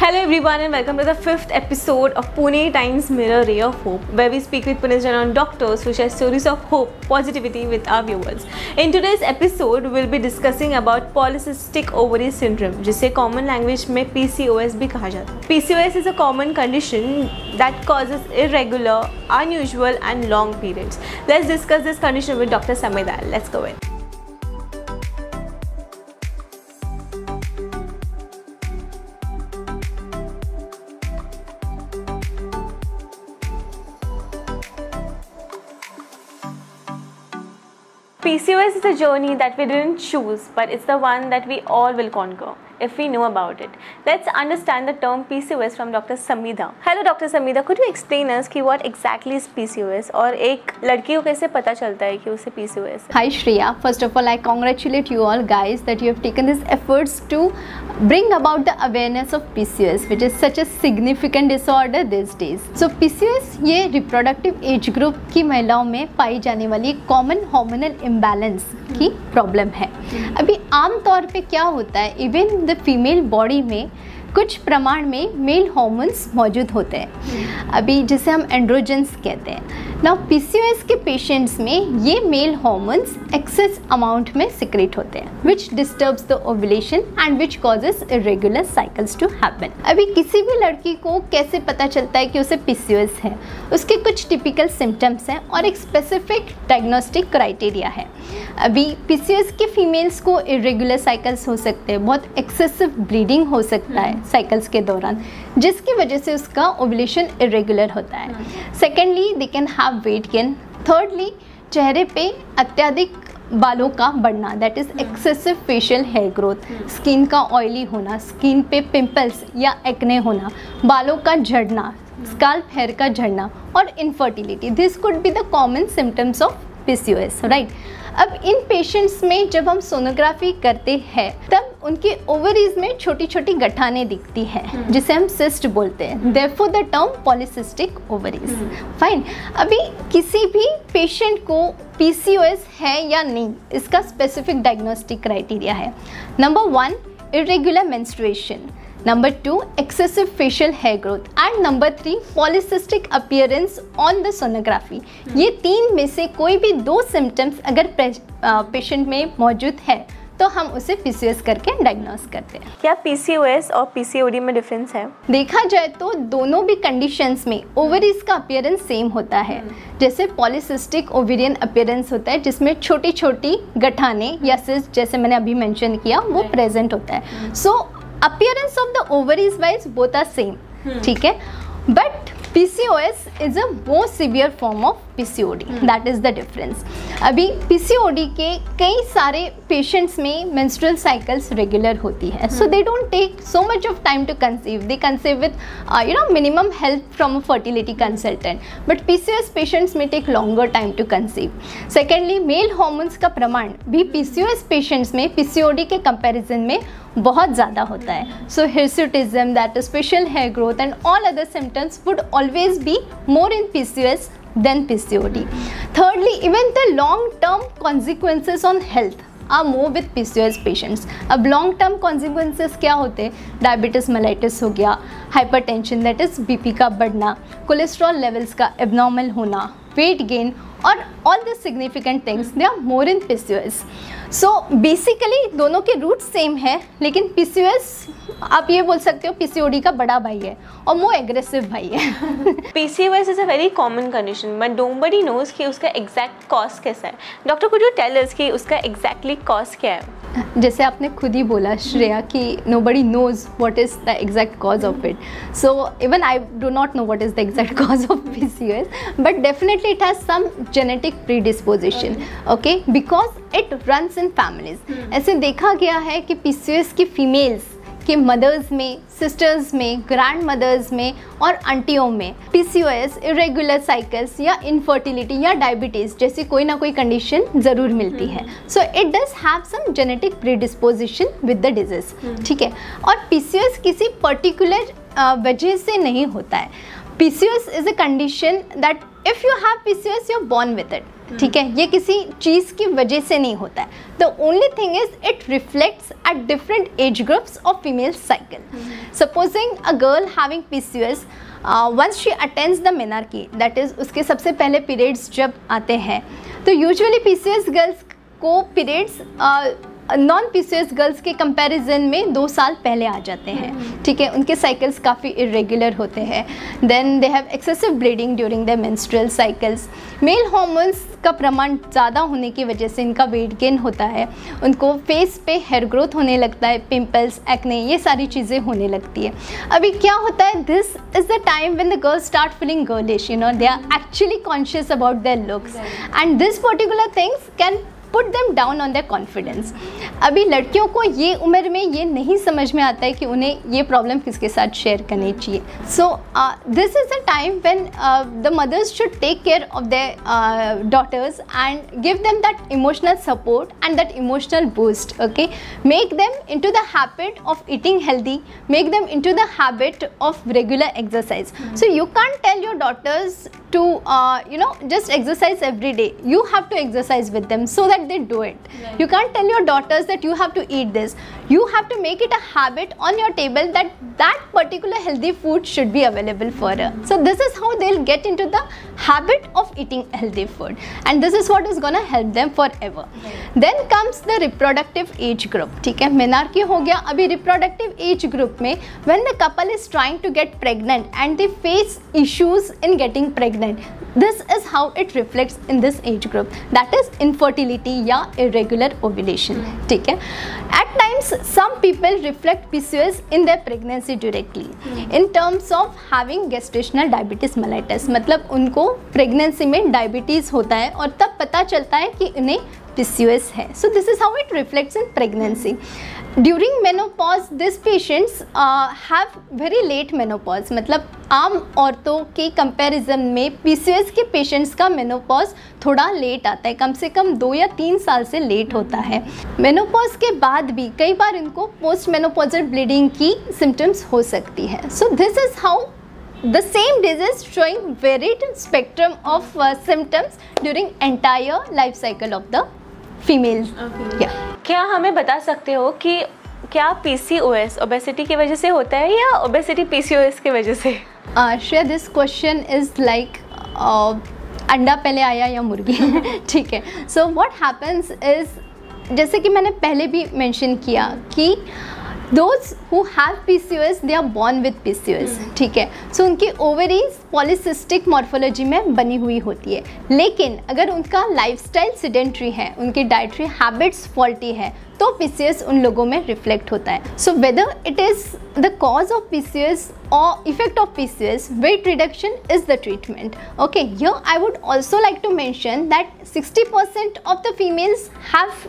Hello everyone and welcome to the 5th episode of Pune Times Mirror Ray of Hope, where we speak with Pune's renowned doctors who share stories of hope, positivity with our viewers. In today's episode, we'll be discussing about polycystic ovary syndrome, जिसे common language में PCOS भी कहा जाता है. PCOS is a common condition that causes irregular, unusual and long periods. Let's discuss this condition with Dr. Samida. Let's go in. PCOS is a journey that we didn't choose, but it's the one that we all will conquer if we know about it. Let's understand the term PCOS from Dr. Samida. Hello Dr. Samida, could you explain us कि what exactly is PCOS और एक लड़की को कैसे पता चलता है कि उसे PCOS है? Hi Shreya, first of all I congratulate you all guys that you have taken these efforts to bring about the awareness of PCOS, which is such a significant disorder these days. So PCOS ये reproductive age group की महिलाओं में पाई जाने वाली common hormonal imbalance की problem है. अभी आम तौर पे क्या होता है, इवन द फीमेल बॉडी में कुछ प्रमाण में मेल हार्मोन्स मौजूद होते हैं, अभी जिसे हम एंड्रोजेंस कहते हैं. नाउ पीसीओएस के पेशेंट्स में ये मेल हार्मोन्स एक्सेस अमाउंट में सिक्रेट होते हैं, which disturbs the ovulation and which causes irregular cycles to happen. अभी किसी भी लड़की को कैसे पता चलता है कि उसे पीसीओएस है, उसके कुछ टिपिकल सिम्टम्स हैं और एक स्पेसिफिक डायग्नोस्टिक क्राइटेरिया है. अभी पीसीओएस के फीमेल्स को इरेगुलर साइकिल्स हो सकते हैं, बहुत एक्सेसिव ब्लीडिंग हो सकता है साइकिल्स के दौरान, जिसकी वजह से उसका ओव्यूलेशन इरेगुलर होता है. Secondly they can have weight gain. Thirdly चेहरे पे अत्यधिक बालों का बढ़ना, that is excessive facial hair growth, skin का ऑयली होना, स्किन पे पिंपल्स या एक्ने होना, बालों का झड़ना, स्काल्प हेयर का झड़ना और infertility. This could be the common symptoms of PCOS, right. अब इन पेशेंट्स में जब हम सोनोग्राफी करते हैं तब उनके ओवरीज में छोटी छोटी गठाने दिखती हैं, जिसे हम सिस्ट बोलते हैं. Therefore the term polycystic ovaries. Fine. अभी किसी भी पेशेंट को PCOS है या नहीं, इसका स्पेसिफिक डायग्नोस्टिक क्राइटेरिया है. Number 1 irregular menstruation, Number 2 excessive facial hair growth and Number 3 polycystic appearance on the sonography. ये तीन में से कोई भी दो सिम्टम्स अगर पेशेंट में मौजूद है तो हम उसे PCOS करके डायग्नोस करते हैं. क्या PCOS और PCOD में डिफरेंस है? देखा जाए तो दोनों भी कंडीशंस में ओवरीज का अपीयरेंस सेम होता है. जैसे पॉलीसिस्टिक ओवेरियन अपीयरेंस होता है जिसमें छोटी छोटी गठाने या सिस्ट, जैसे मैंने अभी मेंशन किया, वो प्रेजेंट होता है. सो appearance of the ovaries wise both are same, ठीक है. but PCOS is a more severe form of PCOD. that is the difference. अभी PCOD के कई सारे पेशेंट्स में menstrual cycles regular होती है, so they don't take so much of time to conceive. they conceive with minimum help from a fertility consultant, but PCOS patients may take longer time to conceive. secondly male hormones का प्रमाण भी PCOS patients में PCOD के comparison में बहुत ज़्यादा होता है. so hirsutism, that is facial hair growth and all other symptoms would always be more in PCOS than PCOD. thirdly even the long term consequences on health are more with PCOS patients. अब long term consequences क्या होते हैं? Diabetes mellitus हो गया, hypertension that is BP का बढ़ना, cholesterol levels का abnormal होना, वेट गेन और all the significant things they are more in PCOS. So basically दोनों के रूट सेम है, लेकिन PCOS आप ये बोल सकते हो PCOD का बड़ा भाई है और मोर एग्रेसिव भाई है. PCOS is a very common condition but nobody knows कि उसका एग्जैक्ट कॉज कैसा है. Doctor could you tell us कि उसका एग्जैक्टली कॉज क्या है? जैसे आपने खुद ही बोला श्रेया कि nobody knows what is the exact cause of it. So even I do not know what is the exact cause of PCOS, but definitely it has some genetic predisposition, okay, because it runs in families. ऐसे देखा गया है कि PCOS की females के mother's में, sisters में, grand mother's में और आंटियों में PCOS, इरेगुलर साइकिल्स या इनफर्टिलिटी या डायबिटीज़ जैसी कोई ना कोई कंडीशन ज़रूर मिलती है. So it does have some genetic predisposition with the disease, ठीक है. और PCOS किसी पर्टिकुलर वजह से नहीं होता है. PCOS is a condition that if you have PCOS, you're born with it. ठीक है, ये किसी चीज़ की वजह से नहीं होता है. The only thing is it reflects at different age groups of female cycle. Supposing a girl having PCOS, once she attends the menarche, that is उसके सबसे पहले पीरियड्स जब आते हैं, तो यूजुअली PCOS गर्ल्स को पीरियड्स नॉन PCOS गर्ल्स के comparison में 2 साल पहले आ जाते हैं. ठीक है, उनके साइकिल्स काफ़ी इरेगुलर होते हैं. Then they have excessive bleeding during the menstrual cycles. Male hormones का प्रमाण ज़्यादा होने की वजह से इनका वेट गेन होता है. उनको फेस पे हेयर ग्रोथ होने लगता है, पिंपल्स, एक्ने, ये सारी चीज़ें होने लगती है. अभी क्या होता है, this is the time when the girls start feeling girlish, you know, they are actually conscious about their looks and this particular things can put them down on their confidence. अभी लड़कियों को ये उम्र में ये नहीं समझ में आता है कि उन्हें ये प्रॉब्लम किसके साथ शेयर करनी चाहिए. So this is the time when the mothers should take care of their daughters and give them that emotional support and that emotional boost. Okay, make them into the habit of eating healthy, make them into the habit of regular exercise. So you can't tell your daughters to just exercise every day. You have to exercise with them so that they do it. Right. You can't tell your daughters that you have to eat this. You have to make it a habit on your table that that particular healthy food should be available for her. So this is how they'll get into the habit of eating healthy food, and this is what is gonna help them forever. Right. Then comes the reproductive age group. ठीक है, menarche हो गया. अभी reproductive age group में when the couple is trying to get pregnant and they face issues in getting pregnant, this is how it reflects in this age group, that is infertility या irregular ovulation. ठीक है, at times some people reflect PCOS in their pregnancy directly in terms of having gestational diabetes mellitus. मतलब उनको pregnancy में diabetes होता है और तब पता चलता है कि उन्हें PCOS है. So this is how it reflects in pregnancy. During menopause, these patients have very late menopause. मतलब आम औरतों के कंपैरिजन में PCOS के पेशेंट्स का मेनोपॉज थोड़ा लेट आता है, कम से कम 2 या 3 साल से लेट होता है. मेनोपॉज के बाद भी कई बार इनको पोस्ट मेनोपॉजल ब्लीडिंग की सिम्टम्स हो सकती है. सो this is how the same disease showing varied spectrum of symptoms during entire life cycle of the female. Okay. Yeah. क्या हमें बता सकते हो कि क्या PCOS ओबेसिटी की वजह से होता है या ओबेसिटी PCOS की वजह से? Shreya, this question is like अंडा पहले आया या मुर्गी. ठीक है, सो व्हाट हैपन्स इज़, जैसे कि मैंने पहले भी मेंशन किया कि those who have PCOS they are born with PCOS. ठीक है, सो उनकी ओवरीज पॉलीसिस्टिक मॉर्फोलॉजी में बनी हुई होती है. लेकिन अगर उनका लाइफस्टाइल सिडेंट्री है, उनकी डाइटरी हैबिट्स फॉल्टी है, तो PCOS उन लोगों में रिफ्लेक्ट होता है. So whether it is the cause of PCOS or effect of PCOS, weight reduction is the treatment. Okay, here I would also like to mention that 60% of the females have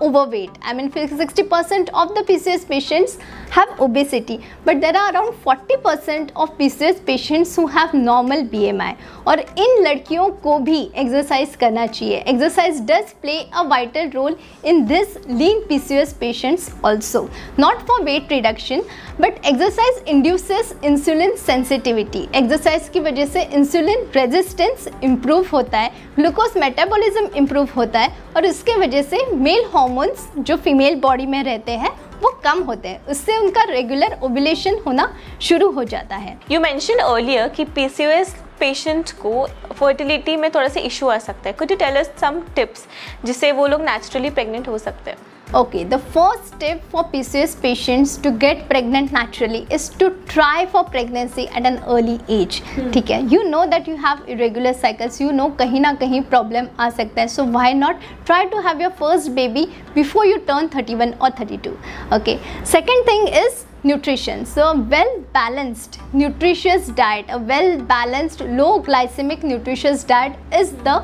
overweight. I mean 60% of the PCOS patients have obesity, but there are around 40% of PCOS patients who have normal BMI. और इन लड़कियों को भी exercise करना चाहिए. Exercise does play a vital role in this lean PCOS patients also, not for weight reduction, but exercise induces insulin sensitivity. Exercise की वजह से insulin resistance improve होता है, ग्लूकोज मेटाबॉलिज्म इम्प्रूव होता है और इसके वजह से मेल हार्मोन्स जो फीमेल बॉडी में रहते हैं वो कम होते हैं. उससे उनका रेगुलर ओव्यूलेशन होना शुरू हो जाता है. यू मेंशन अर्लियर कि PCOS पेशेंट को फर्टिलिटी में थोड़ा सा इशू आ सकता है. Could you tell us some tips जिससे वो लोग नेचुरली प्रेग्नेंट हो सकते हैं? Okay, the first step for PCOS patients to get pregnant naturally is to try for pregnancy at an early age. ठीक है, you know that you have irregular cycles, you know कहीं ना कहीं problem आ सकता है, so why not try to have your first baby before you turn 31 or 32. Okay, second thing is nutrition. So a well balanced nutritious diet, a well balanced low glycemic nutritious diet is the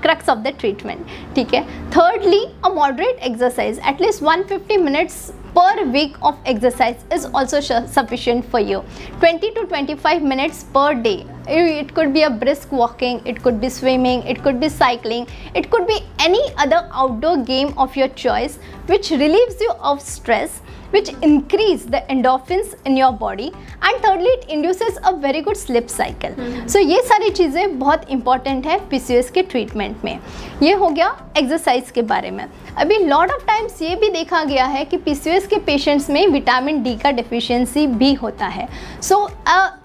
crux of the treatment. ठीक है, thirdly a moderate exercise, at least 150 minutes per week of exercise is also sufficient for you. 20 to 25 minutes per day. It could be a brisk walking, it could be swimming, it could be cycling, it could be any other outdoor game of your choice which relieves you of stress which increase the endorphins in your body, and thirdly it induces a very good sleep cycle. So ये सारी चीज़ें बहुत important है PCOS के treatment में. ये हो गया एक्सरसाइज के बारे में. अभी लॉट ऑफ टाइम्स ये भी देखा गया है कि PCOS के पेशेंट्स में विटामिन डी का डिफिशियंसी भी होता है. So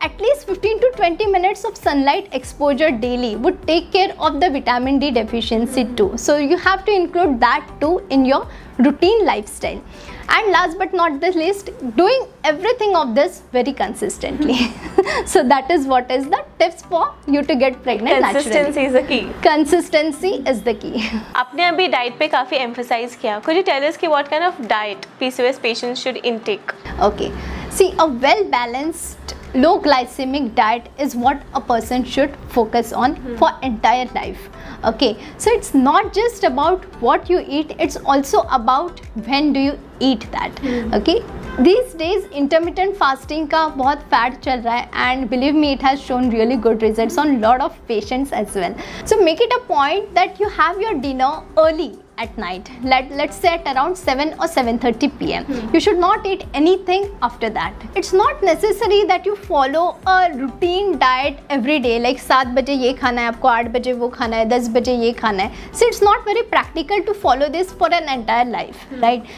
at least 15 to 20 minutes of sunlight exposure daily would take care of the vitamin D deficiency too. So you have to include that too in your routine lifestyle. And last but not the least, doing everything of this very consistently. So that is what is the tips for you to get pregnant naturally. Consistency is the key. Consistency is the key. आपने अभी diet पे काफ़ी emphasize किया. Could you tell us कि what kind of diet PCOS patients should intake? Okay. See, a well-balanced, low glycemic diet is what a person should focus on for entire life. Okay, so it's not just about what you eat, it's also about when do you eat that. Okay, these days intermittent fasting का बहुत fed चल रहा है, and believe me, it has shown really good results on lot of patients as well. So make it a point that you have your dinner early at night. Let's say at around 7 or 7:30 p.m. You should not eat anything after that. It's not necessary that you follow a routine diet every day, like 7 बजे ये खाना है आपको, 8 बजे वो खाना है, 10 बजे ये खाना है. So it's not very practical to follow this for an entire life, right?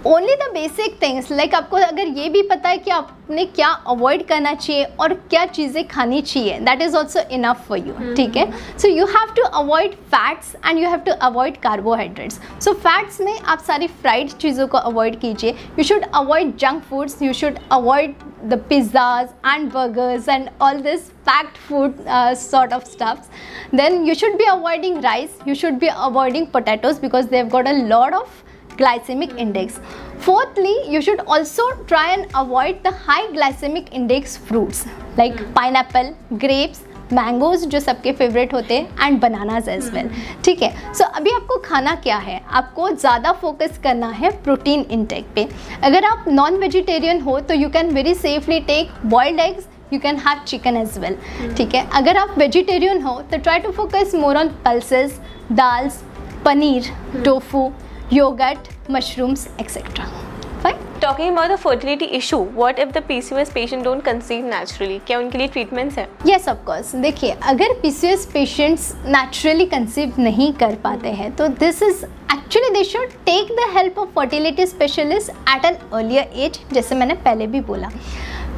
Only the basic things, like आपको अगर ये भी पता है कि आपने क्या अवॉइड करना चाहिए और क्या चीज़ें खानी चाहिए, that is also enough for you. ठीक है, so you have to avoid fats and you have to avoid carbohydrates. So fats में आप सारी फ्राइड चीज़ों को अवॉइड कीजिए. You should avoid junk foods, you should avoid the pizzas and burgers and all this packed food sort of stuffs. Then you should be avoiding rice, you should be avoiding potatoes because they've got a lot of glycemic index. Fourthly, you should also try and avoid the high glycemic index fruits like pineapple, grapes, mangoes जो सबके favourite होते हैं, and bananas as well. ठीक है, सो अभी आपको खाना क्या है, आपको ज़्यादा फोकस करना है प्रोटीन इंटेक पे. अगर आप नॉन वेजिटेरियन हो तो you can very safely take boiled eggs, you can have chicken as well. ठीक है, अगर आप वेजिटेरियन हो तो try to focus more on pulses, dals, paneer, tofu, yoghurt, mushrooms etcetera. Fine. Talking about the fertility issue, what if the PCOS patient don't conceive naturally? क्या उनके लिए treatments है? Yes, of course. देखिए, अगर PCOS patients naturally conceive नहीं कर पाते हैं तो this is actually they should take the help of fertility specialist at an earlier age. जैसे मैंने पहले भी बोला,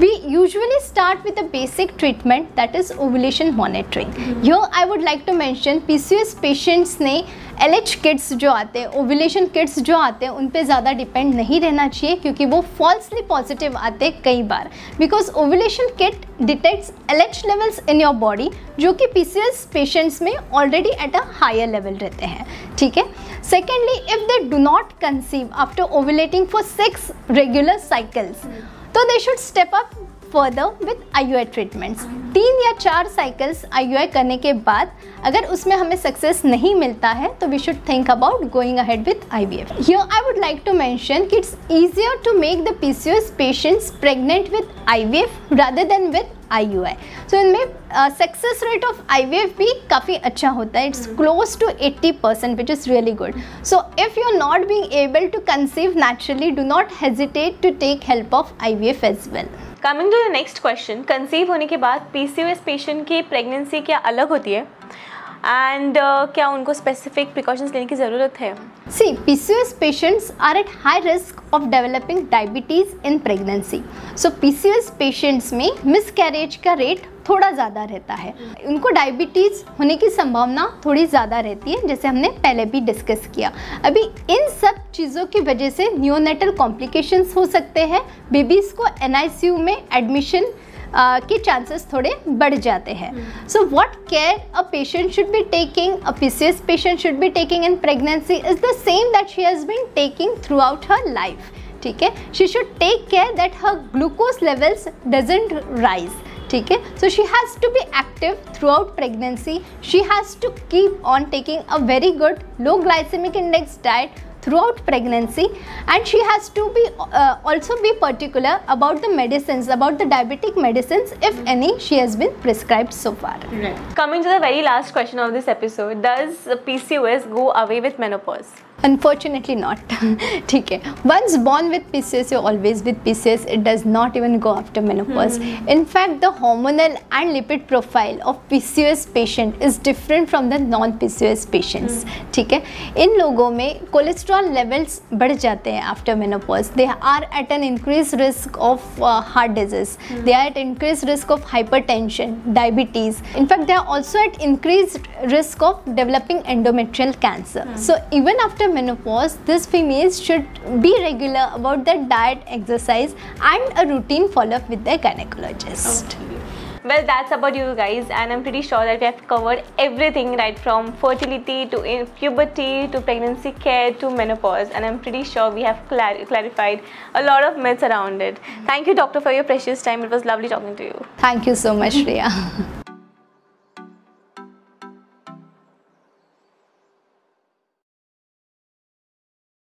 we usually start with a basic treatment that is ovulation monitoring. Here I would like to mention PCOS patients ने LH kits जो आते हैं, ovulation kits जो आते हैं, उन पे ज़्यादा डिपेंड नहीं रहना चाहिए क्योंकि वो फॉल्सली पॉजिटिव आते हैं कई बार, because ovulation kit detects LH levels in your body जो कि PCOS पेशेंट्स में already at a higher level रहते हैं. ठीक है, secondly, if they do not conceive after ovulating for 6 regular cycles तो they should step up further with IUI treatments. 3 या 4 cycles IUI करने के बाद अगर उसमें हमें सक्सेस नहीं मिलता है तो we should think about going ahead with IVF. Here I would like to mention कि it's easier to make the PCOS patients pregnant with IVF rather than with IUI. So इनमें सक्सेस रेट ऑफ IVF भी काफ़ी अच्छा होता है. It's close to 80% which is really good. So if you are not being able to conceive naturally, do not hesitate to take help of IVF as well. Coming to the next question, conceive होने के बाद PCOS patient की pregnancy क्या अलग होती है and क्या उनको स्पेसिफिक प्रिकॉशंस लेने की ज़रूरत है? See, PCOS patients are at high risk of developing diabetes in pregnancy. So PCOS patients में miscarriage का रेट थोड़ा ज़्यादा रहता है. उनको डायबिटीज़ होने की संभावना थोड़ी ज़्यादा रहती है, जैसे हमने पहले भी डिस्कस किया. अभी इन सब चीज़ों की वजह से नियोनेटल कॉम्प्लिकेशंस हो सकते हैं. बेबीज़ को NICU में एडमिशन के चांसेस थोड़े बढ़ जाते हैं. So what care a patient should be taking, a PCOS patient should be taking in pregnancy is the same that she has been taking throughout her life. ठीक है, she should take care that her glucose levels doesn't rise. ठीक है, so she has to be active throughout pregnancy. She has to keep on taking a very good low glycaemic index diet throughout pregnancy, and she has to be also be particular about the medicines, about the diabetic medicines, if any she has been prescribed so far. Right. Coming to the very last question of this episode, does PCOS go away with menopause? Unfortunately not. ठीक है. Once born with PCOS, you're always with PCOS. It does not even go after menopause. In fact, the hormonal and lipid profile of PCOS patient is different from the non-PCOS patients. ठीक है. इन लोगों में cholesterol levels बढ़ जाते हैं after menopause. They are at an increased risk of heart disease. They are at increased risk of hypertension, diabetes. In fact, they are also at increased risk of developing endometrial cancer. So even after menopause, these females should be regular about their diet, exercise and a routine follow-up with their gynecologist. Well, that's about you guys, and I'm pretty sure that we have covered everything, right from fertility to puberty to pregnancy care to menopause, and I'm pretty sure we have clarified a lot of myths around it. Thank you, doctor, for your precious time. It was lovely talking to you. Thank you so much, Shreya.